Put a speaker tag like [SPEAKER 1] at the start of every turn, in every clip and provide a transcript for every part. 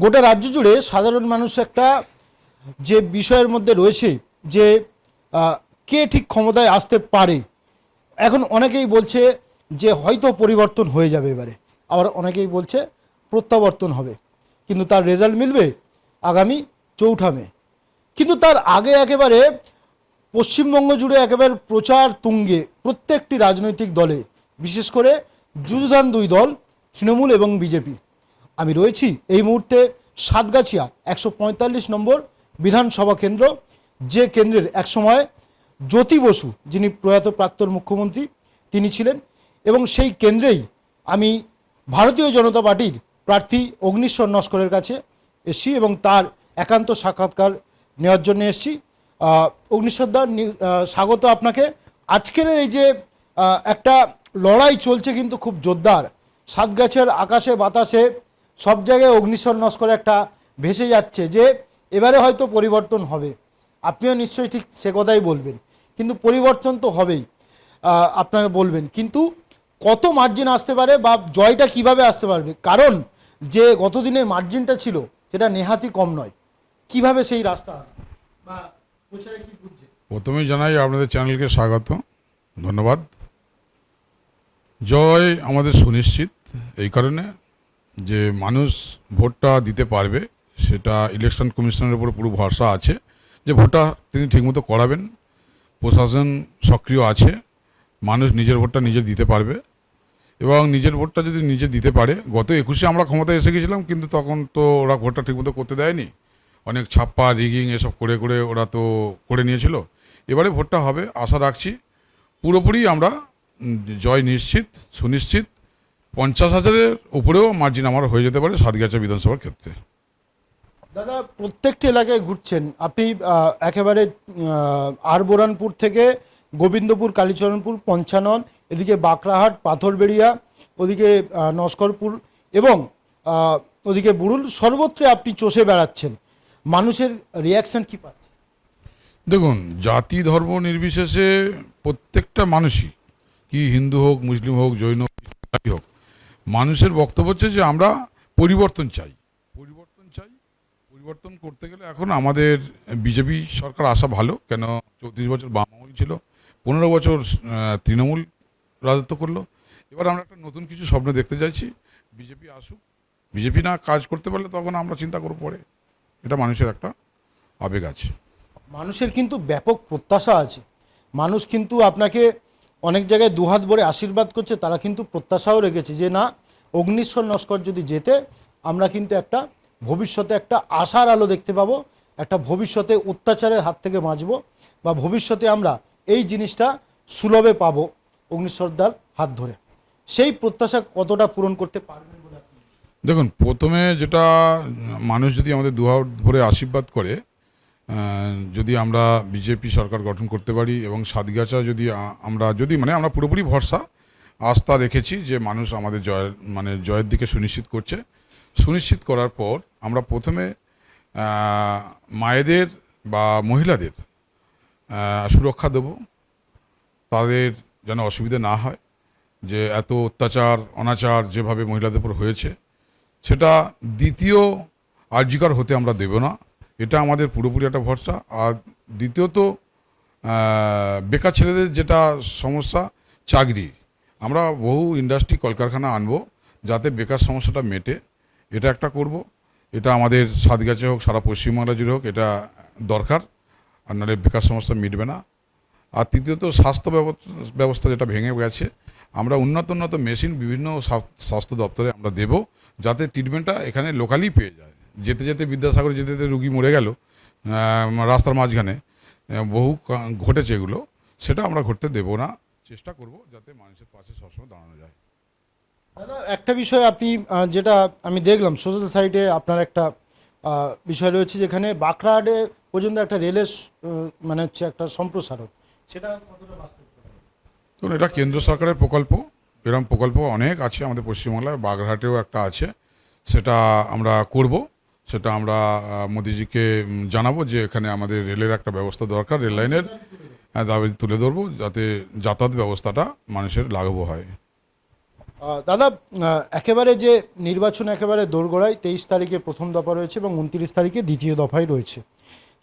[SPEAKER 1] গোটা রাজ্য জুড়ে সাধারণ মানুষ একটা যে বিষয়ের মধ্যে রয়েছে যে কে ঠিক ক্ষমতায় আসতে পারে। এখন অনেকেই বলছে যে হয়তো পরিবর্তন হয়ে যাবে এবারে, আবার অনেকেই বলছে প্রত্যাবর্তন হবে, কিন্তু তার রেজাল্ট মিলবে আগামী 4 মে। কিন্তু তার আগে একেবারে পশ্চিমবঙ্গ জুড়ে একেবারে প্রচার তুঙ্গে প্রত্যেকটি রাজনৈতিক দলে, বিশেষ করে যুযুধান দুই দল তৃণমূল এবং বিজেপি। আমি রয়েছি এই মুহূর্তে সাতগাছিয়া 145 নম্বর বিধানসভা কেন্দ্র, যে কেন্দ্রের একসময় জ্যোতি বসু, যিনি প্রয়াত প্রাক্তন মুখ্যমন্ত্রী, তিনি ছিলেন। এবং সেই কেন্দ্রেই আমি ভারতীয় জনতা পার্টির প্রার্থী অগ্নিশ্বর নস্করের কাছে এসছি এবং তার একান্ত সাক্ষাৎকার নেওয়ার জন্য এসছি। অগ্নিশ্বরদা, স্বাগত আপনাকে। আজকের এই যে একটা লড়াই চলছে কিন্তু খুব জোরদার, সাতগাছিয়ার আকাশে বাতাসে সব জায়গায় অগ্নিশ্বর নস্কর একটা ভেসে যাচ্ছে যে এবারে হয়তো পরিবর্তন হবে। আপনিও নিশ্চয়ই ঠিক সে কথাই বলবেন, কিন্তু পরিবর্তন তো হবেই, আপনারা বলবেন, কিন্তু কত মার্জিন আসতে পারে বা জয়টা কিভাবে আসতে পারবে? কারণ যে গতদিনের মার্জিনটা ছিল সেটা নেহাতি কম নয়। কিভাবে সেই রাস্তা আসবে বা প্রচারে কি বুঝছে?
[SPEAKER 2] প্রথমেই জানাই আপনাদের চ্যানেলকে স্বাগত, ধন্যবাদ। জয় আমাদের সুনিশ্চিত এই কারণে যে মানুষ ভোটটা দিতে পারবে, সেটা ইলেকশন কমিশনের উপর পুরো ভরসা আছে যে ভোটটা তিনি ঠিকমতো করাবেন। প্রশাসন সক্রিয় আছে, মানুষ নিজের ভোটটা নিজে দিতে পারবে এবং নিজের ভোটটা যদি নিজে দিতে পারে, গত 21-এ আমরা ক্ষমতায় এসে গেছিলাম, কিন্তু তখন তো ওরা ভোটটা ঠিকমতো করতে দেয়নি, অনেক ছাপ্পা রিগিং এসব করে করে ওরা তো করে নিয়েছিল। এবারে ভোটটা হবে, আশা রাখছি পুরোপুরি আমরা জয় নিশ্চিত, সুনিশ্চিত। 50,000-এর উপরেও মার্জিন আমার হয়ে যেতে পারে সাতগাছিয়া বিধানসভার ক্ষেত্রে।
[SPEAKER 1] দাদা, প্রত্যেকটি এলাকায় ঘুরছেন আপনি, একেবারে আরবোরানপুর থেকে গোবিন্দপুর, কালীচরণপুর, পঞ্চানন, এদিকে বাঁকড়াহাট, পাথরবেড়িয়া, ওদিকে নস্করপুর এবং ওদিকে বুড়ুল, সর্বত্রে আপনি চষে বেড়াচ্ছেন। মানুষের রিয়াকশন কি পাচ্ছে?
[SPEAKER 2] দেখুন, জাতি ধর্ম নির্বিশেষে প্রত্যেকটা মানুষই, কি হিন্দু হোক, মুসলিম হোক, জৈন হোক, যাই হোক, মানুষের বক্তব্য হচ্ছে যে আমরা পরিবর্তন চাই, পরিবর্তন চাই। পরিবর্তন করতে গেলে এখন আমাদের বিজেপি সরকার আসা ভালো, কেন 34 বছর বাম আমল ছিল, 15 বছর তৃণমূল রাজত্ব করলো। এবার আমরা একটা নতুন কিছু স্বপ্ন দেখতে চাইছি, বিজেপি আসুক। বিজেপি না কাজ করতে পারলে তখন আমরা চিন্তা করব পরে। এটা মানুষের একটা আবেগ আছে।
[SPEAKER 1] মানুষের কিন্তু ব্যাপক প্রত্যাশা আছে। মানুষ কিন্তু আপনাকে অনেক জায়গায় দুহাত ভরে আশীর্বাদ করছে, তারা কিন্তু প্রত্যাশাও রেখেছে যে না, অগ্নিশ্বর নস্কর যদি জেতে আমরা কিন্তু একটা ভবিষ্যতে একটা আশার আলো দেখতে পাবো, একটা ভবিষ্যতে অত্যাচারের হাত থেকে বাঁচবো, বা ভবিষ্যতে আমরা এই জিনিসটা সুলভে পাবো অগ্নিশ্বরদার হাত ধরে। সেই প্রত্যাশা কতটা পূরণ করতে পারবেন বলে আপনি?
[SPEAKER 2] দেখুন, প্রথমে যেটা, মানুষ যদি আমাদের দুহাত ভরে আশীর্বাদ করে, যদি আমরা বিজেপি সরকার গঠন করতে পারি এবং সাতগাছা যদি আমরা পুরোপুরি ভরসা আস্থা রেখেছি যে মানুষ আমাদের জয়ের দিকে সুনিশ্চিত করছে। সুনিশ্চিত করার পর আমরা প্রথমে মায়েদের বা মহিলাদের সুরক্ষা দেব, তাদের যেন অসুবিধা না হয়, যে এত অত্যাচার অনাচার যেভাবে মহিলাদের উপর হয়েছে সেটা দ্বিতীয় আর্যিকর হতে আমরা দেব না, এটা আমাদের পুরোপুরি একটা ভরসা। আর দ্বিতীয়ত, বেকার ছেলেদের যেটা সমস্যা, চাকরি, আমরা বহু ইন্ডাস্ট্রি কলকারখানা আনবো যাতে বেকার সমস্যাটা মেটে, এটা একটা করব। এটা আমাদের সাতগাছিয়া হোক, সারা পশ্চিমবাংলা জুড়ে হোক, এটা দরকার, আর নাহলে বেকার সমস্যা মিটবে না। আর তৃতীয়ত, স্বাস্থ্য ব্যবস্থা যেটা ভেঙে গেছে, আমরা উন্নত মেশিন বিভিন্ন স্বাস্থ্য দপ্তরে আমরা দেব, যাতে ট্রিটমেন্টটা এখানে লোকালি পেয়ে যায়। যেতে যেতে বিদ্যাসাগরে যেতে যেতে রুগী মরে গেল রাস্তার মাঝখানে, বহু ঘটেছে এগুলো, সেটা আমরা ঘটতে দেব না, চেষ্টা করব যাতে মানুষের পাশে সবসময় দাঁড়ানো যায়।
[SPEAKER 1] দাদা, একটা বিষয় আপনি যেটা আমি দেখলাম সোশ্যাল সাইটে আপনার একটা বিষয় রয়েছে, যেখানে বাঁকড়াহাটে পর্যন্ত একটা রেলের মানে হচ্ছে একটা সম্প্রসারণ, সেটা কতটা বাস্তব?
[SPEAKER 2] তো এটা কেন্দ্র সরকারের প্রকল্প, এরকম প্রকল্প অনেক আছে আমাদের পশ্চিমবাংলায়, বাগেরহাটেও একটা আছে, সেটা আমরা করব। সেটা আমরা মোদিজিকে জানাবো যে এখানে আমাদের রেলের একটা ব্যবস্থা দরকার, রেল লাইনের দাবি তুলে ধরবো, যাতে যাতায়াত ব্যবস্থাটা মানুষের লাঘব হয়।
[SPEAKER 1] দাদা, একেবারে যে নির্বাচন একেবারে দোরগোড়ায় 23 তারিখে প্রথম দফা রয়েছে এবং 29 তারিখে দ্বিতীয় দফায় রয়েছে।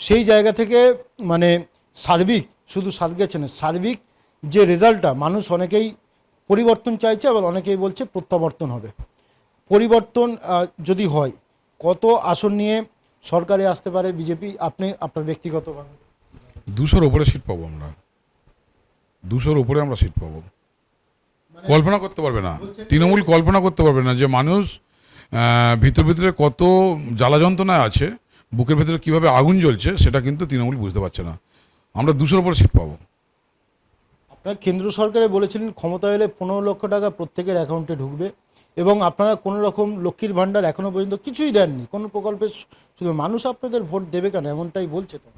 [SPEAKER 1] সেই জায়গা থেকে মানে সার্বিক, শুধু সার্বিক না, সার্বিক যে রেজাল্টটা, মানুষ অনেকেই পরিবর্তন চাইছে, আবার অনেকেই বলছে প্রত্যাবর্তন হবে। পরিবর্তন যদি হয়, কত আসন নিয়ে সরকারে আসতে পারে বিজেপি, আপনি আপনার ব্যক্তিগতভাবে?
[SPEAKER 2] 200-র ওপরে সিট পাবো আমরা, 200-র ওপরে আমরা সিট পাবো। কল্পনা করতে পারবে না, তৃণমূল কল্পনা করতে পারবে না যে মানুষ ভিতর ভিতরে কত জ্বালা যন্ত্রণায় আছে, বুকের ভেতরে কিভাবে আগুন জ্বলছে, সেটা কিন্তু তৃণমূল বুঝতে পারছে না। আমরা 200-র ওপরে সিট পাবো।
[SPEAKER 1] আপনার কেন্দ্র সরকারে বলেছিলেন ক্ষমতা এলে 15 লক্ষ টাকা প্রত্যেকের অ্যাকাউন্টে ঢুকবে, এবং আপনারা কোনো রকম লক্ষ্মীর ভাণ্ডার এখনো পর্যন্ত কিছুই দেননি, কোনো প্রকল্পে। শুধু মানুষ আপনাদের ভোট দেবে কেন, এমনটাই বলছে তো।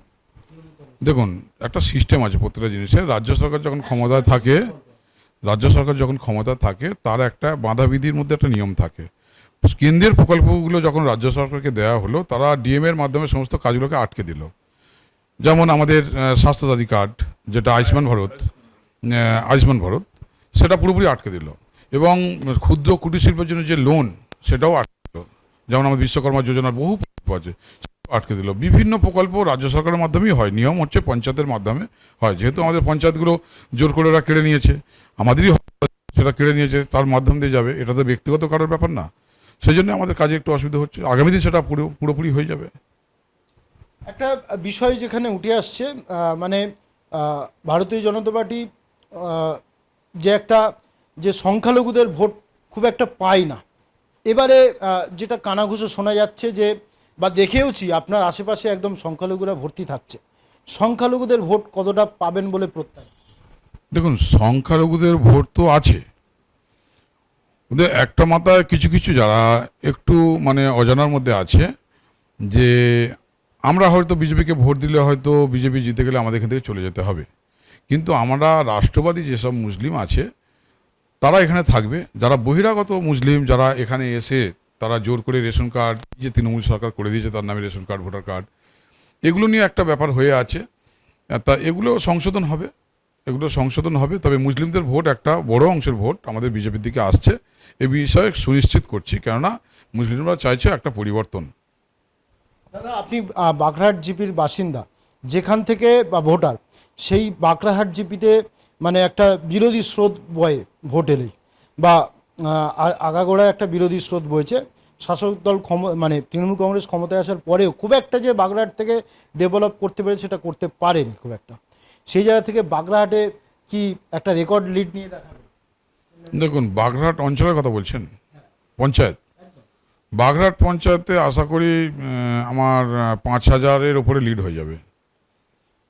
[SPEAKER 2] দেখুন, একটা সিস্টেম আছে প্রত্যেকটা জিনিসের। রাজ্য সরকার যখন ক্ষমতায় থাকে, তার একটা বাঁধাবিধির মধ্যে একটা নিয়ম থাকে। কেন্দ্রের প্রকল্পগুলো যখন রাজ্য সরকারকে দেওয়া হলো, তারা ডিএম এর মাধ্যমে সমস্ত কাজগুলোকে আটকে দিল। যেমন আমাদের স্বাস্থ্যসাথী কার্ড, যেটা আয়ুষ্মান ভারত, সেটা পুরোপুরি আটকে দিল। এবং ক্ষুদ্র কুটির শিল্পের জন্য যে লোন, সেটাও আটকে দিল। যেমন আমাদের বিশ্বকর্মা যোজনার বহু প্রকল্প আছে, সেটাও আটকে দিল। বিভিন্ন প্রকল্প রাজ্য সরকারের মাধ্যমেই হয়, নিয়ম হচ্ছে পঞ্চায়েতের মাধ্যমে হয়। যেহেতু আমাদের পঞ্চায়েতগুলো জোর করে ওরা কেড়ে নিয়েছে, আমাদেরই সেটা কেড়ে নিয়েছে, তার মাধ্যম দিয়ে যাবে, এটা তো ব্যক্তিগত কারোর ব্যাপার না। সেই জন্য আমাদের কাজে একটু অসুবিধা হচ্ছে। আগামী দিন সেটা পুরোপুরি হয়ে যাবে।
[SPEAKER 1] একটা বিষয় যেখানে উঠে আসছে, মানে ভারতীয় জনতা পার্টি যে একটা, যে সংখ্যালঘুদের ভোট খুব একটা পায় না। এবারে যেটা কানাঘুষো শোনা যাচ্ছে যে, বা দেখেওছি আপনার আশেপাশে একদম সংখ্যালঘুরা ভর্তি থাকছে। সংখ্যালঘুদের ভোট কতটা পাবেন বলে প্রত্যাশা?
[SPEAKER 2] দেখুন, সংখ্যালঘুদের ভোট তো আছে, ওদের একটা মাথায় কিছু কিছু যারা একটু মানে অজানার মধ্যে আছে, যে আমরা হয়তো বিজেপিকে ভোট দিলে হয়তো বিজেপি জিতে গেলে আমাদের এখান থেকে চলে যেতে হবে। কিন্তু আমরা রাষ্ট্রবাদী যেসব মুসলিম আছে, তারা এখানে থাকবে। যারা বহিরাগত মুসলিম, যারা এখানে এসে তারা জোর করে রেশন কার্ড, যে তৃণমূল সরকার করে দিয়েছে তার নামে রেশন কার্ড, ভোটার কার্ড, এগুলো নিয়ে একটা ব্যাপার হয়ে আছে। তা এগুলো সংশোধন হবে। তবে মুসলিমদের ভোট, একটা বড় অংশের ভোট আমাদের বিজেপির দিকে আসছে, এ বিষয়ে সুনিশ্চিত করছি। কেননা মুসলিমরা চাইছে একটা পরিবর্তন।
[SPEAKER 1] দাদা, আপনি বাগরাহাট জিপির বাসিন্দা, যেখান থেকে বা ভোটার, সেই বাগরাহাট জিপিতে মানে একটা বিরোধী স্রোত বয়ে ভোট এলেই, বা আগাগোড়ায় একটা বিরোধী স্রোত বইছে। শাসক দল মানে তৃণমূল কংগ্রেস ক্ষমতায় আসার পরেও খুব একটা যে বাগরাহাট থেকে ডেভেলপ করতে পেরেছে, সেটা করতে পারেনি খুব একটা। সেই জায়গা থেকে বাগরাহাটে কি একটা রেকর্ড লিড নিয়ে দেখাবে?
[SPEAKER 2] দেখুন, বাগরাহাট অঞ্চলের কথা বলছেন, পঞ্চায়েত, বাগরাহাট পঞ্চায়েতে আশা করি আমার 5,000-এর ওপরে লিড হয়ে যাবে।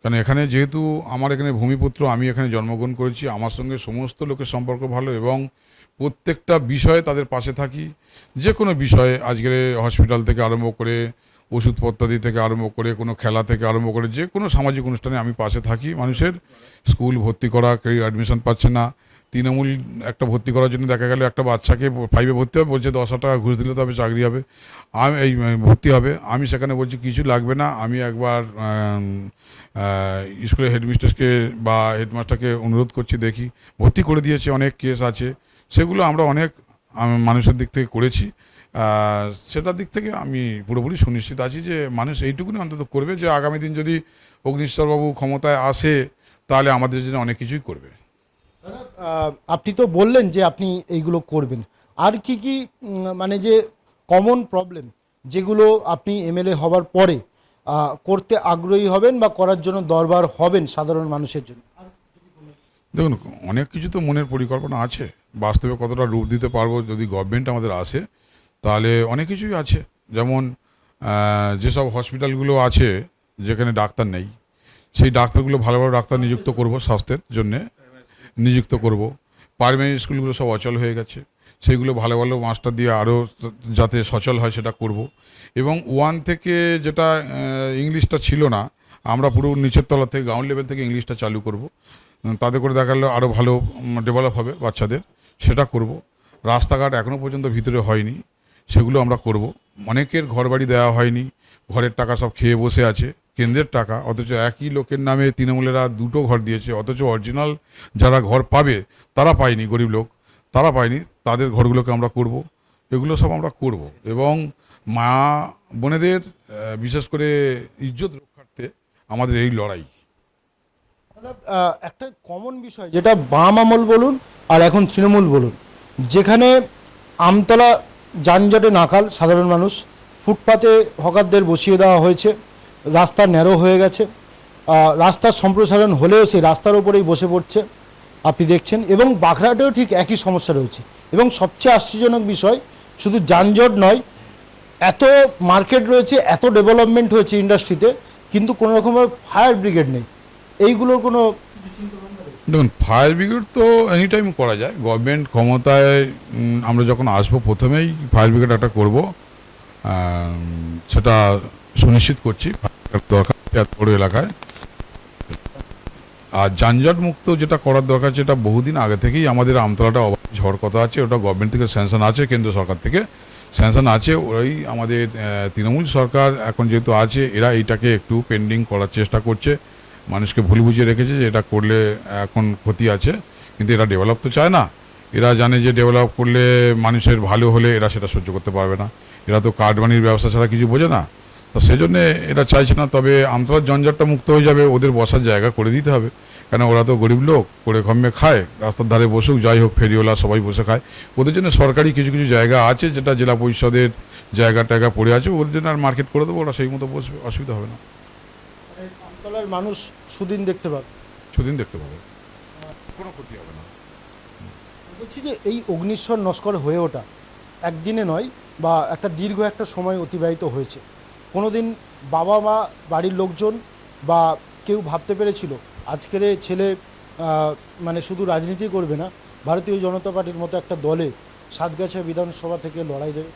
[SPEAKER 2] কারণ এখানে যেহেতু আমার এখানে ভূমিপুত্র, আমি এখানে জন্মগ্রহণ করেছি, আমার সঙ্গে সমস্ত লোকের সম্পর্ক ভালো, এবং প্রত্যেকটা বিষয়ে তাদের পাশে থাকি। যে কোনো বিষয়ে, আজকের হসপিটাল থেকে আরম্ভ করে, ওষুধপত্রাদি থেকে আরম্ভ করে, কোনো খেলা থেকে আরম্ভ করে, যে কোনো সামাজিক অনুষ্ঠানে আমি পাশে থাকি। মানুষের স্কুল ভর্তি করা, কেউ অ্যাডমিশন পাচ্ছে না, তৃণমূল একটা ভর্তি করার জন্য দেখা গেল একটা বাচ্চাকে 5-এ ভর্তি হবে, বলছে 10,000 টাকা ঘুষ দিলে তবে চাকরি হবে, এই ভর্তি হবে। আমি সেখানে বলছি কিছু লাগবে না, আমি একবার স্কুলের হেডমিস্ট্রেসকে বা হেডমাস্টারকে অনুরোধ করছি, দেখি, ভর্তি করে দিয়েছে। অনেক কেস আছে, সেগুলো আমরা অনেক মানুষের দিক থেকে করেছি। সেটার দিক থেকে আমি পুরোপুরি সুনিশ্চিত আছি যে মানুষ এইটুকুনি অন্তত করবে, যে আগামী দিন যদি অগ্নিশ্বরবাবু ক্ষমতায় আসে, তাহলে আমাদের জন্য অনেক কিছুই করবে।
[SPEAKER 1] আপনি তো বললেন যে আপনি এইগুলো করবেন, আর কি কি মানে যে কমন প্রবলেম যেগুলো আপনি এমএলএ হবার পরে করতে আগ্রহী হবেন বা করার জন্য দরবার হবেন সাধারণ মানুষের জন্য?
[SPEAKER 2] দেখুন, অনেক কিছু তো মনের পরিকল্পনা আছে, বাস্তবে কতটা রূপ দিতে পারবো যদি গভর্নমেন্ট আমাদের আসে, তাহলে অনেক কিছুই আছে। যেমন যেসব হসপিটালগুলো আছে যেখানে ডাক্তার নেই, সেই ডাক্তারগুলো ভালো ভালো ডাক্তার নিযুক্ত করব, স্বাস্থ্যের জন্যে নিযুক্ত করব। প্রাইমারি স্কুলগুলো সব অচল হয়ে গেছে, সেইগুলো ভালো ভালো মাস্টার দিয়ে আরও যাতে সচল হয় সেটা করব। এবং 1 থেকে যেটা ইংলিশটা ছিল না, আমরা পুরো নিচের তলা থেকে, গ্রাউন্ড লেভেল থেকে ইংলিশটা চালু করব। তাতে করে দেখা গেলো আরও ভালো ডেভেলপ হবে বাচ্চাদের, সেটা করব। রাস্তাঘাট এখনও পর্যন্ত ভিতরে হয়নি, সেগুলো আমরা করব। অনেকের ঘরবাড়ি দেওয়া হয়নি, ঘরের টাকা সব খেয়ে বসে আছে, কেন্দ্রের টাকা, অথচ একই লোকের নামে তৃণমূলেরা 2টো ঘর দিয়েছে, অথচ অরিজিনাল যারা ঘর পাবে তারা পায়নি, গরিব লোক। তারা পায়নি, তাদের ঘরগুলোকে আমরা করব, এগুলো সব আমরা করব। এবং মা বোনেদের বিশেষ করে ইজ্জত রক্ষার্থে আমাদের এই লড়াই।
[SPEAKER 1] দাদা, একটা কমন বিষয় যেটা বাম আমল বলুন আর এখন তৃণমূল বলুন, যেখানে আমতলা যানজটে নাকাল সাধারণ মানুষ, ফুটপাতে হকারদের বসিয়ে দেওয়া হয়েছে, রাস্তা ন্যারো হয়ে গেছে, রাস্তার সম্প্রসারণ হলেও সেই রাস্তার ওপরেই বসে পড়ছে আপনি দেখছেন, এবং বাঁকড়াহাটেও ঠিক একই সমস্যা রয়েছে। এবং সবচেয়ে আশ্চর্যজনক বিষয়, শুধু যানজট নয়, এত মার্কেট রয়েছে, এত ডেভেলপমেন্ট হয়েছে ইন্ডাস্ট্রিতে, কিন্তু কোনো রকমের ফায়ার ব্রিগেড নেই। এইগুলোর কোনো
[SPEAKER 2] দেখুন, ফায়ার ব্রিগেড তো এনি টাইম করা যায়। গভর্নমেন্ট ক্ষমতায় আমরা যখন আসবো প্রথমেই ফায়ার ব্রিগেড একটা করবো, সেটা সুনিশ্চিত করছি। ফায়ার ব্রিগেড দরকার এত বড় এলাকায়। আর যানজট মুক্ত যেটা করার দরকার, যেটা বহুদিন আগে থেকেই আমাদের আমতলাটা ঝড় কথা আছে, ওটা গভর্নমেন্ট থেকে স্যাংশন আছে, কেন্দ্র সরকার থেকে স্যাংশন আছে। ওই আমাদের তৃণমূল সরকার এখন যেহেতু আছে, এরা এইটাকে একটু পেন্ডিং করার চেষ্টা করছে, মানুষকে ভুল বুঝিয়ে রেখেছে যে এটা করলে এখন ক্ষতি আছে, কিন্তু এরা ডেভেলপ তো চায় না। এরা জানে যে ডেভেলপ করলে মানুষের ভালো হলে এরা সেটা সহ্য করতে পারবে না। এরা তো কার্ডবানির ব্যবসা ছাড়া কিছু বোঝে না, তো সেজন্যে এরা চাইছে না। তবে আমতলার জঞ্জাটটা মুক্ত হয়ে যাবে, ওদের বসার জায়গা করে দিতে হবে, কেন ওরা তো গরিব লোক, করে কমে খায়, রাস্তার ধারে বসুক, যাই হোক, ফেরিওয়ালা সবাই বসে খায়। ওদের জন্য সরকারি কিছু কিছু জায়গা আছে, যেটা জেলা পরিষদের জায়গা টায়গা পড়ে আছে, ওদের জন্য আর মার্কেট করে দেবো, ওরা সেই মতো বসবে, অসুবিধা হবে না।
[SPEAKER 1] আমতলার মানুষ সুদিন দেখতে পাবে।
[SPEAKER 2] সুদিন দেখতে পাবে, কোনো ক্ষতি হবে না।
[SPEAKER 1] বলছি যে এই অগ্নিশ্বর নস্কর হয়ে ওঠা একদিনে নয়, বা একটা দীর্ঘ একটা সময় অতিবাহিত হয়েছে। কোনোদিন বাবা মা, বাড়ির লোকজন বা কেউ ভাবতে পেরেছিল আজকের এই ছেলে মানে শুধু রাজনীতি করবে না, ভারতীয় জনতা পার্টির মতো একটা দলে সাতগাছা বিধানসভা থেকে লড়াই দেবে?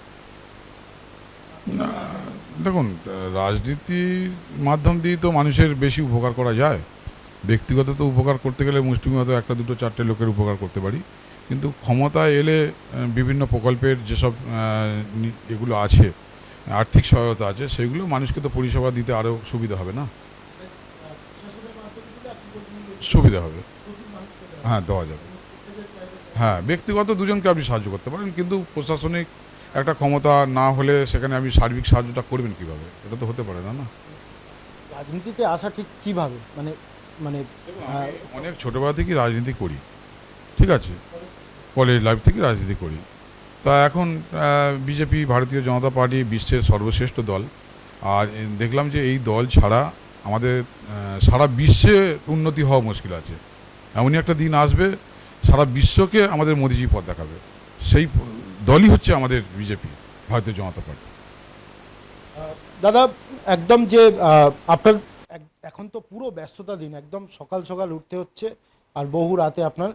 [SPEAKER 2] না, দেখুন, রাজনীতির মাধ্যম দিয়ে তো মানুষের বেশি উপকার করা যায়। ব্যক্তিগত তো উপকার করতে গেলে মুষ্টিমেয় একটা দুটো চারটে লোকের উপকার করতে পারি, কিন্তু ক্ষমতায় এলে বিভিন্ন প্রকল্পের যেসব এগুলো আছে, আর্থিক সহায়তা আছে, সেগুলো মানুষকে তো পরিষেবা দিতে আরও সুবিধা হবে না। সুবিধা হবে, হ্যাঁ, দেওয়া যাবে। হ্যাঁ, ব্যক্তিগত দুজনকে আপনি সাহায্য করতে পারেন, কিন্তু প্রশাসনিক একটা ক্ষমতা না হলে সেখানে আপনি সার্বিক সাহায্যটা করবেন কিভাবে? এটা তো হতে পারে না। না,
[SPEAKER 1] রাজনীতিতে আসা ঠিক কিভাবে, মানে মানে
[SPEAKER 2] আমি অনেক ছোটোবেলা থেকেই রাজনীতি করি, ঠিক আছে, কলেজ লাইফ থেকে রাজনীতি করি। তা এখন বিজেপি, ভারতীয় জনতা পার্টি বিশ্বের সর্বশ্রেষ্ঠ দল। আর দেখলাম যে এই দল ছাড়া আমাদের সারা বিশ্বে উন্নতি হওয়া মুশকিল আছে। এমনই একটা দিন আসবে, সারা বিশ্বকে আমাদের মোদিজি পথ দেখাবে, সেই দলই হচ্ছে আমাদের বিজেপি, ভারতীয় জনতা পার্টি।
[SPEAKER 1] দাদা, একদম যে আপনার এখন তো পুরো ব্যস্ততা দিন, একদম সকাল সকাল উঠতে হচ্ছে আর বহু রাতে আপনার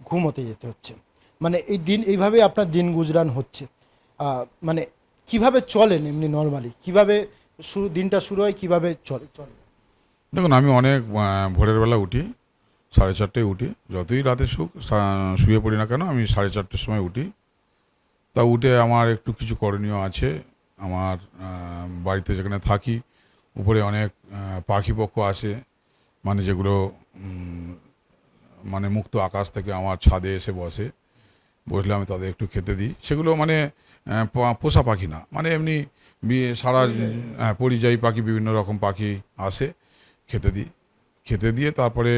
[SPEAKER 1] ঘুমোতে যেতে হচ্ছে, মানে এই দিন এইভাবে আপনার দিন গুজরান হচ্ছে। মানে কিভাবে চলেন এমনি নর্মালি, কিভাবে দিনটা শুরু হয়, কিভাবে চলে চলে?
[SPEAKER 2] দেখুন, আমি অনেক ভোরের বেলা উঠি, 4:30টায় উঠি। যতই রাতে শুয়ে পড়ি না কেন, আমি 4:30টার সময় উঠি। তা উঠে আমার একটু কিছু করণীয় আছে। আমার বাড়িতে যেখানে থাকি, উপরে অনেক পাখি পক্ষ আসে, মানে যেগুলো মানে মুক্ত আকাশ থেকে আমার ছাদে এসে বসে, বসলে আমি তাদের একটু খেতে দিই। সেগুলো মানে পোষা পাখি না, মানে এমনি সারা পরিযায়ী পাখি, বিভিন্ন রকম পাখি আসে, খেতে দিই। খেতে দিয়ে তারপরে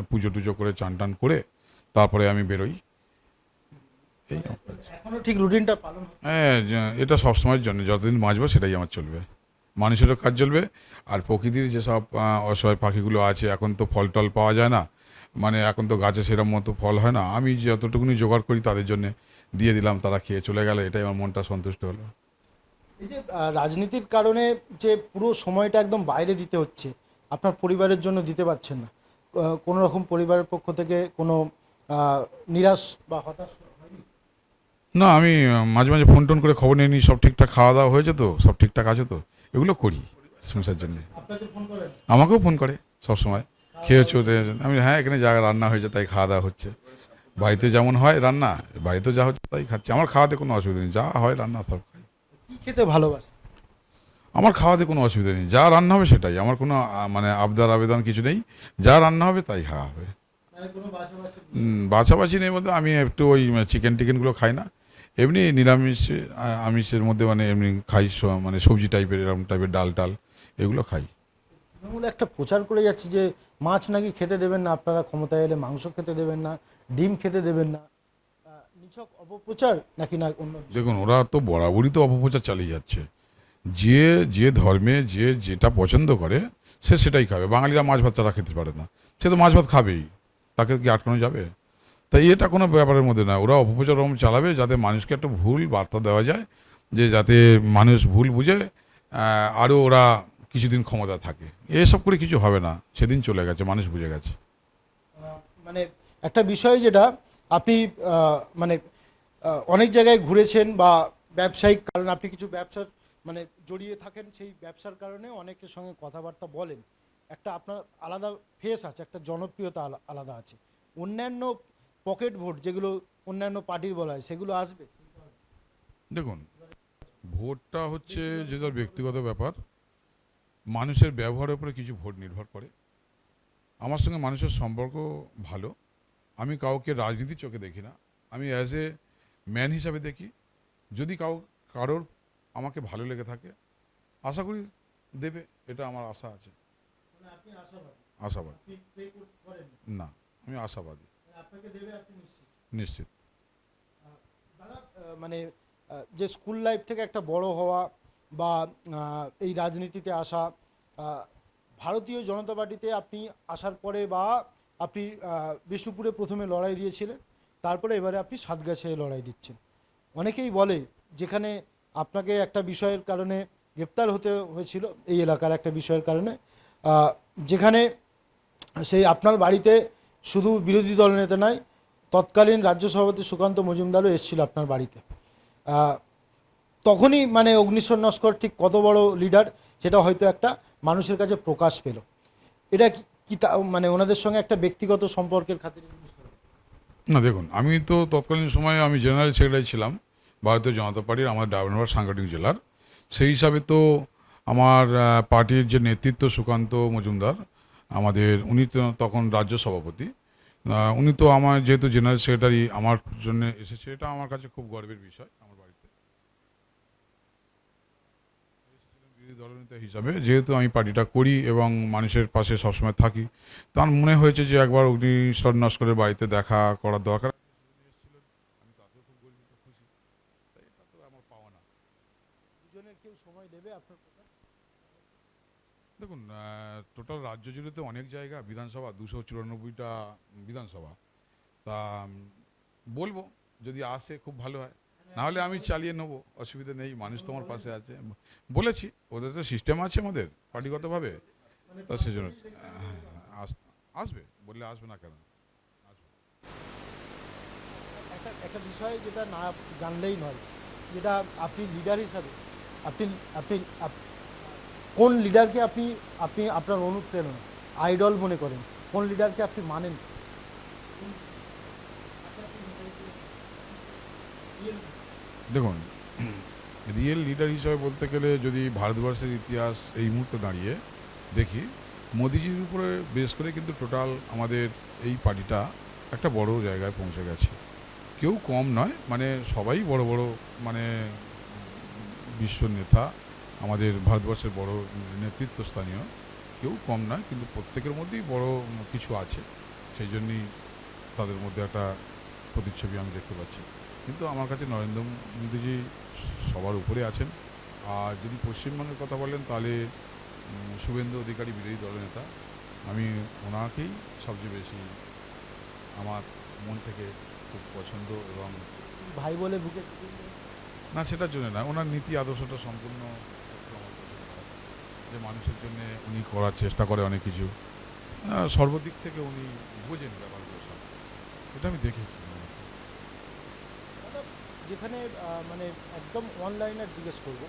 [SPEAKER 2] পুজো টুজো করে চান টান করে তারপরে আমি বেরোই। এই
[SPEAKER 1] এখনো ঠিক রুটিনটা পালন হচ্ছে?
[SPEAKER 2] হ্যাঁ, এটা সবসময়ের জন্য, যতদিন বাঁচবো সেটাই আমার চলবে। মানুষেরও কাজ চলবে, আর প্রকৃতির যেসব অসহায় পাখিগুলো আছে, এখন তো ফল টল পাওয়া যায় না, মানে এখন তো গাছে সেরকম মতো ফল হয় না, আমি যতটুকুনি জোগাড় করি তাদের জন্য দিয়ে দিলাম, তারা খেয়ে চলে গেল, এটাই আমার মনটা সন্তুষ্ট হলো।
[SPEAKER 1] এই যে রাজনীতির কারণে যে পুরো সময়টা একদম বাইরে দিতে হচ্ছে, আপনার পরিবারের জন্য দিতে পারছেন না, কোনো রকম পরিবারের পক্ষ থেকে কোনো নিরাশ বা হতাশ হয়নি?
[SPEAKER 2] না, আমি মাঝে মাঝে ফোন টোন করে খবর নিয়ে নিই, সব ঠিকঠাক খাওয়া দাওয়া হয়েছে তো, সব ঠিকঠাক আছে তো, এগুলো করি সংসার জন্য।
[SPEAKER 1] আপনাকে ফোন করেন?
[SPEAKER 2] আমাকেও ফোন করে সব সময়, খেয়েছো? আমি, হ্যাঁ, এখানে যা রান্না হয়েছে তাই খাওয়া দাওয়া হচ্ছে। বাড়িতে যেমন হয় রান্না, বাড়িতে যা হচ্ছে তাই খাচ্ছি। আমার খাওয়াতে কোনো অসুবিধা নেই, যা হয় রান্না সব খাই।
[SPEAKER 1] কি খেতে ভালোবাসে?
[SPEAKER 2] আমার খাওয়াতে কোনো অসুবিধা নেই, যা রান্না হবে সেটাই, আমার কোনো মানে আবদার আবেদন কিছু নেই, যা রান্না হবে তাই খাওয়া হবে। বাছাবাছি নেই মধ্যে আমি একটু ওই চিকেন টিকেনগুলো খাই না, এমনি নিরামিষ আমিষের মধ্যে মানে এমনি খাই, মানে সবজি টাইপের এরকম টাইপের ডাল টাল এগুলো খাই।
[SPEAKER 1] তৃণমূল একটা প্রচার করে যাচ্ছে যে মাছ নাকি খেতে দেবেন না, আপনারা ক্ষমতায় এলে মাংস খেতে দেবেন না, ডিম খেতে দেবেন না। নিছক অপপ্রচার নাকি না অন্য কিছু?
[SPEAKER 2] দেখুন, ওরা তো বরাবরই তো অপপ্রচার চালিয়ে যাচ্ছে। যে যে ধর্মে যে যেটা পছন্দ করে সে সেটাই খাবে। বাঙালিরা মাছ ভাত ছাড়া খেতে পারে না, সে তো মাছ ভাত খাবেই, তাকে কি আটকানো যাবে? তাই এটা কোনো ব্যাপারের মধ্যে না, ওরা অপপ্রচার ওরকম চালাবে যাতে মানুষকে একটা ভুল বার্তা দেওয়া যায়, যে যাতে মানুষ ভুল বুঝে আরও ওরা কিছুদিন ক্ষমতা থাকে। এসব করে কিছু হবে না, সেদিন চলে গেছে, মানুষ বুঝে গেছে।
[SPEAKER 1] মানে একটা বিষয় যেটা আপনি মানে অনেক জায়গায় ঘুরেছেন বা ব্যবসায়িক কারণে আপনি কিছু ব্যবসার মানে জড়িয়ে থাকেন, সেই ব্যবসার কারণে অনেকের সঙ্গে কথাবার্তা বলেন, একটা আপনার আলাদা ফেস আছে, একটা জনপ্রিয়তা আলাদা আছে। অন্যান্য পকেট ভোট যেগুলো অন্যান্য পার্টির বলা হয় সেগুলো আসবে?
[SPEAKER 2] দেখুন, ভোটটা হচ্ছে যে যার ব্যক্তিগত ব্যাপার, মানুষের ব্যবহারের উপরে কিছু ভোট নির্ভর করে। আমার সঙ্গে মানুষের সম্পর্ক ভালো, আমি কাউকে রাজনীতির চোখে দেখি না, আমি অ্যাজ এ ম্যান হিসাবে দেখি। যদি কারোর আমাকে ভালো লেগে থাকে, আশা করি দেবে, এটা আমার আশা আছে।
[SPEAKER 1] মানে আপনি আশাবাদী?
[SPEAKER 2] আশাবাদ
[SPEAKER 1] আপনি pay করেন?
[SPEAKER 2] না, আমি আশাবাদী,
[SPEAKER 1] মানে আপনাকে দেবে আপনি নিশ্চিত?
[SPEAKER 2] নিশ্চিত।
[SPEAKER 1] দাদা মানে যে স্কুল লাইফ থেকে একটা বড় হওয়া বা এই রাজনীতিতে আসা, আহ, ভারতীয় জনতা পার্টিতে আপনি আসার পরে বা আপনি বিষ্ণুপুরে প্রথমে লড়াই দিয়েছিলেন, তারপরে এবারে আপনি সাতগাছিয়ায় লড়াই দিচ্ছেন। অনেকেই বলে যেখানে আপনাকে একটা বিষয়ের কারণে গ্রেপ্তার হতে হয়েছিল, এই এলাকার একটা বিষয়ের কারণে, যেখানে সেই আপনার বাড়িতে শুধু বিরোধী দল নেতা নয়, তৎকালীন রাজ্য সভাপতি সুকান্ত মজুমদারও এসেছিল আপনার বাড়িতে। আহ, তখনই মানে অগ্নিশ্বর নস্কর ঠিক কত বড় লিডার সেটা হয়তো একটা মানুষের কাছে প্রকাশ পেল। এটা কি মানে ওনাদের সঙ্গে একটা ব্যক্তিগত সম্পর্কের খাতিরে জিজ্ঞেস করেন?
[SPEAKER 2] না দেখুন, আমি তো তৎকালীন সময়ে আমি জেনারেল সেক্রেটারি ছিলাম ভারতীয় জনতা পার্টির, আমার ডায়মন্ড সাংগঠনিক জেলার। সেই হিসাবে তো আমার পার্টির যে নেতৃত্ব সুকান্ত মজুমদার আমাদের, উনি তো তখন রাজ্য সভাপতি, উনি তো আমার যেহেতু জেনারেল সেক্রেটারি আমার জন্য এসেছে, এটা আমার কাছে খুব গর্বের বিষয়। আমার বাড়িতে বিরোধী দলনেতা হিসাবে যেহেতু আমি পার্টিটা করি এবং মানুষের পাশে সবসময় থাকি, তার মনে হয়েছে যে একবার অগ্নিশ্বর নস্করের বাড়িতে দেখা করার দরকার। আমি তাতেও খুব গর্বিত, খুশি, তাই এটা তো আমার পাওয়া না।
[SPEAKER 1] দুজনের কেউ সময় দেবে আপনার প্রচার?
[SPEAKER 2] দেখুন, টোটাল রাজ্য জুড়ে তো অনেক জায়গা, বিধানসভা 294টা বিধানসভা, তা বলবো যদি আসে খুব ভালো হয়, নাহলে আমি চালিয়ে নেবো, অসুবিধা নেই, মানুষ তো আমার পাশে আছে। বলেছি, ওদের তো সিস্টেম আছে আমাদের পার্টিগতভাবে, তা সেজন্য আসবে, বললে আসবে না কেন, আসবে।
[SPEAKER 1] একটা একটা বিষয় যেটা না জানলেই নয়, যেটা আপনি লিডার হিসাবে আপনি আপনি কোন লিডারকে আপনি আপনি আপনার অনুপ্রেরণা আইডল মনে করেন, কোন লিডারকে আপনি মানেন?
[SPEAKER 2] দেখুন, রিয়েল লিডার হিসাবে বলতে গেলে যদি ভারতবর্ষের ইতিহাস এই মুহূর্তে দাঁড়িয়ে দেখি, মোদিজির উপরে বেস করে কিন্তু টোটাল আমাদের এই পার্টিটা একটা বড় জায়গায় পৌঁছে গেছে। কেউ কম নয়, মানে সবাই বড় বড়, মানে বিশ্ব নেতা, আমাদের ভারতবর্ষের বড় নেতৃত্বস্থানীয়, কেউ কম নয়, কিন্তু প্রত্যেকের মধ্যেই বড় কিছু আছে, সেই জন্যই তাদের মধ্যে একটা প্রতিচ্ছবি আমি দেখতে পাচ্ছি। কিন্তু আমার কাছে নরেন্দ্র মোদীজি সবার উপরে আছেন। আর যদি পশ্চিমবঙ্গের কথা বলেন তাহলে শুভেন্দু অধিকারী বিরোধী দলনেতা, আমি ওনাকেই সবচেয়ে বেশি আমার মন থেকে খুব পছন্দ। এবং
[SPEAKER 1] ভাই বলে বুকে
[SPEAKER 2] না, সেটার জন্য না, ওনার নীতি আদর্শটা সম্পূর্ণ একটু আমার পছন্দ হয়, যে মানুষের জন্য উনি করার চেষ্টা করে অনেক কিছু, সর্বদিক থেকে উনি বোঝেন ব্যাপারগুলো সব, এটা আমি দেখেছি।
[SPEAKER 1] যেখানে মানে একদম অনলাইনে জিজ্ঞেস করবো,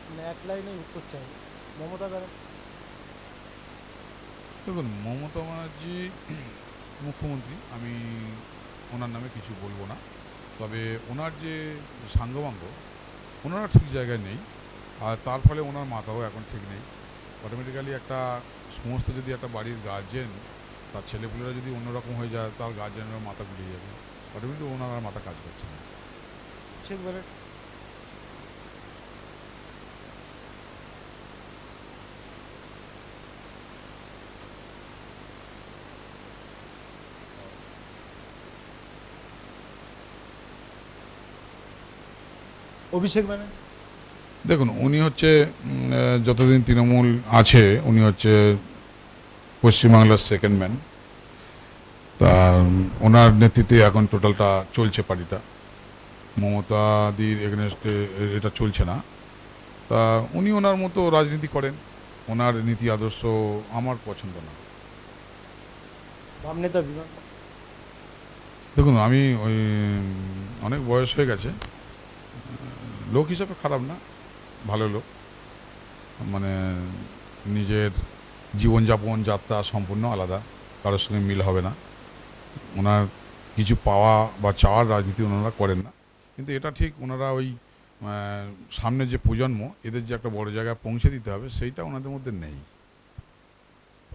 [SPEAKER 1] মানে এক লাইনে উত্তর চাই, মমতা ব্যানার্জি।
[SPEAKER 2] দেখুন, মমতা ব্যানার্জি মুখ্যমন্ত্রী, আমি ওনার নামে কিছু বলবো না, তবে ওনার যে সাঙ্গপাঙ্গ, ওনারা ঠিক জায়গায় নেই, আর তার ফলে ওনার মাথাও এখন ঠিক নেই। অটোমেটিক্যালি একটা সমস্ত যদি একটা বাড়ির গার্জেন তার ছেলেপুলেরা যদি অন্যরকম হয়ে যায় তার গার্জেনেরও মাথা ঘুরিয়ে যাবে, অটোমেটিক ওনার আর মাথা কাজ করছে না।
[SPEAKER 1] অভিষেক ব্যানার্জি অভিষেক ব্যানার্জি
[SPEAKER 2] দেখুন, উনি হচ্ছে যতদিন তৃণমূল আছে উনি হচ্ছে পশ্চিমবাংলার সেকেন্ড ম্যান। তা ওনার নেতৃত্বে এখন টোটালটা চলছে পার্টিটা, মমতাদির এগেনস্টে এটা চলছে না। তা উনি ওনার মতো রাজনীতি করেন, ওনার নীতি আদর্শ আমার পছন্দ না।
[SPEAKER 1] বাম নেতা বিমান
[SPEAKER 2] দেখুন, আমি ওই অনেক বয়স হয়ে গেছে, লোক হিসাবে খারাপ না, ভালো লোক, মানে নিজের জীবনযাপন যাত্রা সম্পূর্ণ আলাদা, কারোর সঙ্গে মিল হবে না। ওনার কিছু পাওয়া বা চাওয়ার রাজনীতি ওনারা করেন না, কিন্তু এটা ঠিক ওনারা ওই সামনে যে প্রজন্ম এদের যে একটা বড় জায়গায় পৌঁছে দিতে হবে সেইটা ওনাদের মধ্যে নেই।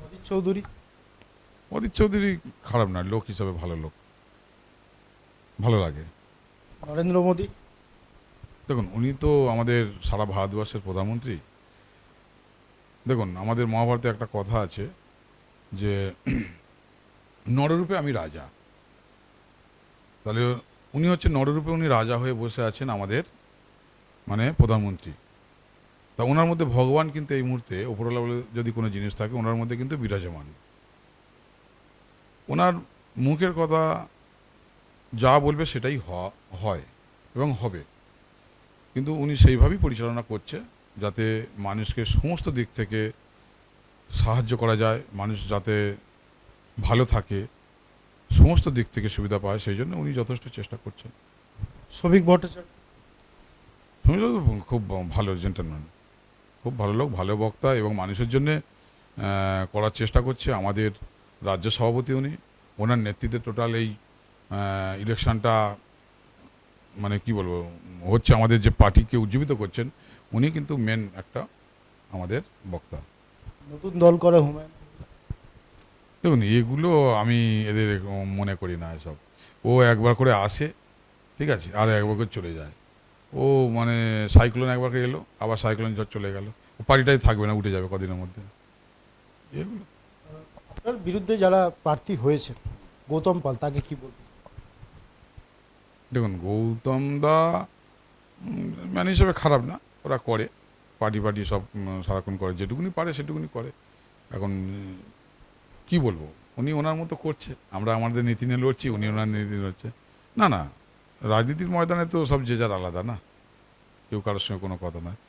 [SPEAKER 1] অধীর চৌধুরী
[SPEAKER 2] অধীর চৌধুরী খারাপ না, লোক হিসাবে ভালো লোক, ভালো লাগে।
[SPEAKER 1] নরেন্দ্র মোদী
[SPEAKER 2] দেখুন, উনি তো আমাদের সারা ভারতবর্ষের প্রধানমন্ত্রী। দেখুন, আমাদের মহাভারতে একটা কথা আছে যে নররূপে আমি রাজা, তাহলে উনি হচ্ছে নররূপে উনি রাজা হয়ে বসে আছেন আমাদের মানে প্রধানমন্ত্রী। তা ওনার মধ্যে ভগবান কিন্তু এই মুহূর্তে ওপরওয়ালা বলে যদি কোনো জিনিস থাকে ওনার মধ্যে কিন্তু বিরাজমান। ওনার মুখের কথা যা বলবে সেটাই হয় এবং হবে, কিন্তু উনি সেইভাবেই পরিচালনা করছে যাতে মানুষকে সমস্ত দিক থেকে সাহায্য করা যায়, মানুষ যাতে ভালো থাকে, সমস্ত দিক থেকে সুবিধা পায়, সেই জন্য উনি যথেষ্ট চেষ্টা করছেন।
[SPEAKER 1] শ্রমিক ভট্টাচার্য
[SPEAKER 2] শুনেছ তো, খুব ভালো জেন্টলম্যান, খুব ভালো লোক, ভালো বক্তা এবং মানুষের জন্যে করার চেষ্টা করছে। আমাদের রাজ্য সভাপতি উনি, ওনার নেতৃত্বে টোটাল এই ইলেকশনটা মানে কি বলবো হচ্ছে, আমাদের যে পার্টিকে উজ্জীবিত করছেন উনি কিন্তু মেন একটা আমাদের বক্তা।
[SPEAKER 1] নতুন দল করে হুমায়ুন
[SPEAKER 2] দেখুন, এগুলো আমি এদের মনে করি না এসব। ও একবার করে আসে, ঠিক আছে, আর একবার করে চলে যায়। ও মানে সাইক্লোন একবার করে এলো, আবার সাইক্লোন ঝড় চলে গেল, ও পার্টিটাই থাকবে না, উঠে যাবে কদিনের মধ্যে। এগুলো
[SPEAKER 1] আপনার বিরুদ্ধে যারা প্রার্থী হয়েছে গৌতম পাল তাকে কি বলবেন?
[SPEAKER 2] দেখুন, গৌতম দা ম্যান হিসেবে খারাপ না, ওরা করে পার্টি সব সারাক্ষণ করে, যেটুকুনি পারে সেটুকুনি করে। এখন কি বলবো, উনি ওনার মতো করছে, আমরা আমাদের নীতি নিয়ে লড়ছি, উনি ওনার নীতি নিয়ে লড়ছে। না না, রাজনীতির ময়দানে তো সব যে যার আলাদা না, কেউ কারোর সঙ্গে কোনো কথা নয়।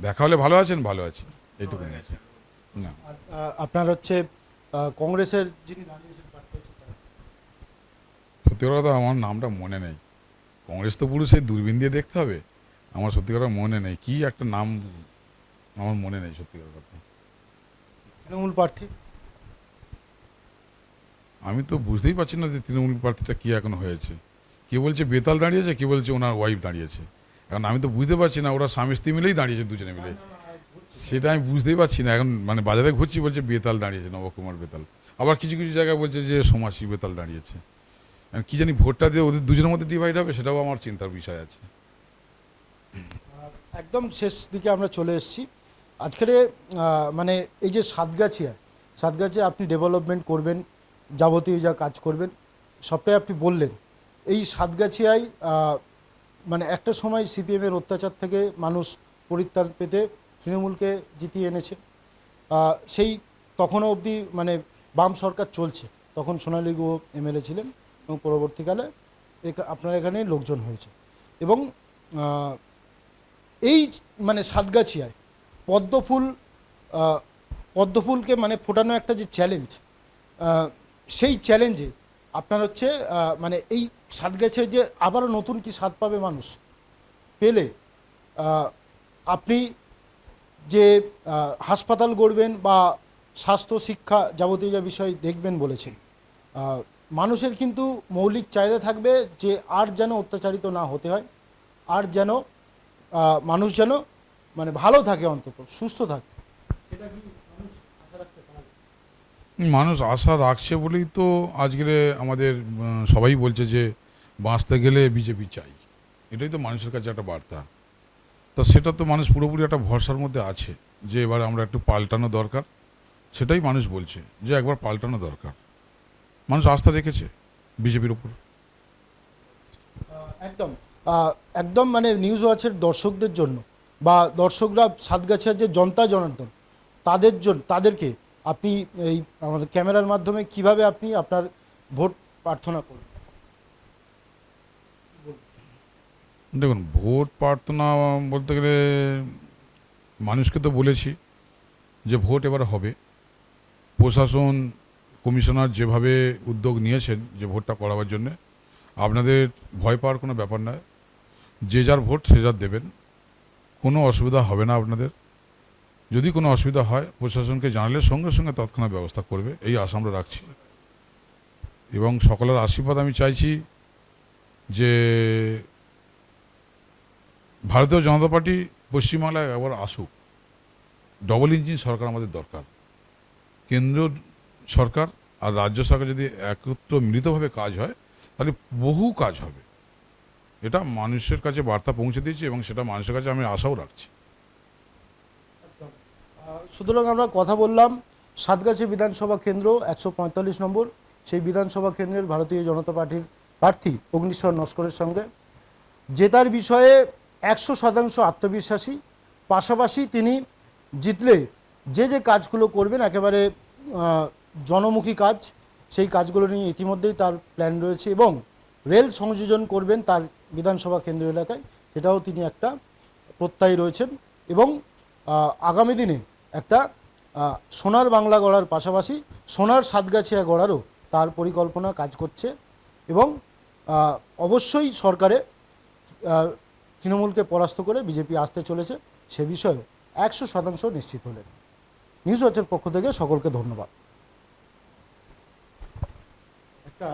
[SPEAKER 2] দেখা হলে ভালো আছেন, ভালো আছি, এইটুকুনি আছে। না,
[SPEAKER 1] আর আপনার হচ্ছে কংগ্রেসের যিনি দাঁড়িয়েছেন প্রার্থী হয়েছে তারা।
[SPEAKER 2] সত্যি কথা আমার নামটা মনে নেই। কংগ্রেস তো পুরো সেই দূরবীন দিয়ে দেখতে হবে, আমার সত্যি কথা মনে নেই, কি একটা নাম আমার মনে নেই সত্যি কথা।
[SPEAKER 1] তৃণমূল প্রার্থী
[SPEAKER 2] আমি তো বুঝতেই পারছি না যে তৃণমূল প্রার্থীটা কি এখন হয়েছে। কে বলছে বেতাল দাঁড়িয়েছে, কে বলছে ওনার ওয়াইফ দাঁড়িয়েছে, এখন আমি তো বুঝতে পারছি না। ওরা স্বামী স্ত্রী মিলেই দাঁড়িয়েছে, দুজনে মিলে, সেটা আমি বুঝতেই পারছি না। এখন মানে বাজারে ঘুরছি, বলছে বেতাল দাঁড়িয়েছে, নবকুমার বেতাল, আবার কিছু কিছু জায়গায় বলছে যে সমাসী বেতাল দাঁড়িয়েছে। কি জানি ভোটটা দিয়ে ওদের দুজনের মধ্যে ডিভাইড হবে, সেটাও আমার চিন্তার বিষয় আছে।
[SPEAKER 1] একদম শেষ দিকে আমরা চলে এসেছি আজকের মানে এই যে সাতগাছিয়া আপনি ডেভেলপমেন্ট করবেন, যাবতীয় যা কাজ করবেন সবটাই আপনি বললেন। এই সাতগাছিয়ায় মানে একটা সময় সিপিএমের অত্যাচার থেকে মানুষ পরিত্রাণ পেতে তৃণমূলকে জিতিয়ে এনেছে। সেই তখনও অবধি মানে বাম সরকার চলছে, তখন সোনালী গুহ এমএলএ ছিলেন এবং পরবর্তীকালে আপনার এখানে লোকজন হয়েছে। এবং এই মানে সাতগাছিয়ায় পদ্মফুলকে মানে ফোটানো একটা যে চ্যালেঞ্জ, সেই চ্যালেঞ্জে আপনার হচ্ছে মানে এই সাতগাছিয়ায় যে আবারও নতুন কি স্বাদ পাবে মানুষ পেলে আপনি যে হাসপাতাল গড়বেন বা স্বাস্থ্য শিক্ষা যাবতীয় যা বিষয় দেখবেন বলেছেন, মানুষের কিন্তু মৌলিক চাহিদা থাকবে যে আর যেন অত্যাচারিত না হতে হয়, আর যেন মানুষ যেন মানে ভালো থাকে, অন্তত সুস্থ থাকে। সেটা কি মানুষ আশা রাখতে পারে?
[SPEAKER 2] মানুষ আশা রাখছে বলেই তো আজকের আমাদের সবাই বলছে যে বাঁচতে গেলে বিজেপি চাই, এটাই তো মানুষের কাছে একটা বার্তা। তা সেটা তো মানুষ পুরোপুরি একটা ভরসার মধ্যে আছে যে এবার আমরা একটু পাল্টানো দরকার, সেটাই মানুষ বলছে যে একবার পাল্টানো দরকার। মানুষ আস্থা রেখেছে বিজেপির উপর।
[SPEAKER 1] একদম একদম মানে নিউজ ওয়াচের দর্শকদের জন্য বা দর্শকরা সাতগাছিয়ার যে জনতা জনার্দন তাদেরকে আপনি এই আমাদের ক্যামেরার মাধ্যমে কিভাবে আপনি আপনার ভোট প্রার্থনা করবেন?
[SPEAKER 2] দেখুন, ভোট প্রার্থনা বলতে গেলে মানুষকে তো বলেছি যে ভোট এবার হবে। প্রশাসন, কমিশনার যেভাবে উদ্যোগ নিয়েছেন যে ভোটটা করাবার জন্যে, আপনাদের ভয় পাওয়ার কোনো ব্যাপার নয়। যে যার ভোট সে যার দেবেন, কোনো অসুবিধা হবে না আপনাদের। যদি কোনো অসুবিধা হয় প্রশাসনকে জানালে সঙ্গে সঙ্গে তৎক্ষণাৎ ব্যবস্থা করবে, এই আশা আমরা রাখছি। এবং সকলের আশীর্বাদ আমি চাইছি যে ভারতীয় জনতা পার্টি পশ্চিমবাংলায় একবার আসুক। ডবল ইঞ্জিন সরকার আমাদের দরকার। কেন্দ্র সরকার আর রাজ্য সরকার যদি একত্র মিলিতভাবে কাজ হয় তাহলে বহু কাজ হবে। এটা মানুষের কাছে বার্তা পৌঁছে দিয়েছি এবং সেটা মানুষের কাছে আমি আশাও রাখছি।
[SPEAKER 1] সুতরাং আমরা কথা বললাম সাতগাছি বিধানসভা কেন্দ্র 145 নম্বর সেই বিধানসভা কেন্দ্রের ভারতীয় জনতা পার্টির প্রার্থী অগ্নিশ্বর নস্করের সঙ্গে। জেতার বিষয়ে 100% আত্মবিশ্বাসী, পাশাপাশি তিনি জিতলে যে যে কাজগুলো করবেন একেবারে জনমুখী কাজ, সেই কাজগুলো নিয়ে ইতিমধ্যেই তার প্ল্যান রয়েছে এবং রেল সংযোজন করবেন তার বিধানসভা কেন্দ্র এলাকায়, সেটাও তিনি একটা প্রত্যয়ী রয়েছেন। এবং আগামী দিনে একটা সোনার বাংলা গড়ার পাশাপাশি সোনার সাতগাছিয়া গড়ারও তার পরিকল্পনা কাজ করছে এবং অবশ্যই সরকারে তৃণমূলকে পরাস্ত করে বিজেপি আসতে চলেছে সে বিষয়েও 100% নিশ্চিত হলেন। নিউজ ওয়াচের পক্ষ থেকে সকলকে ধন্যবাদ। একটা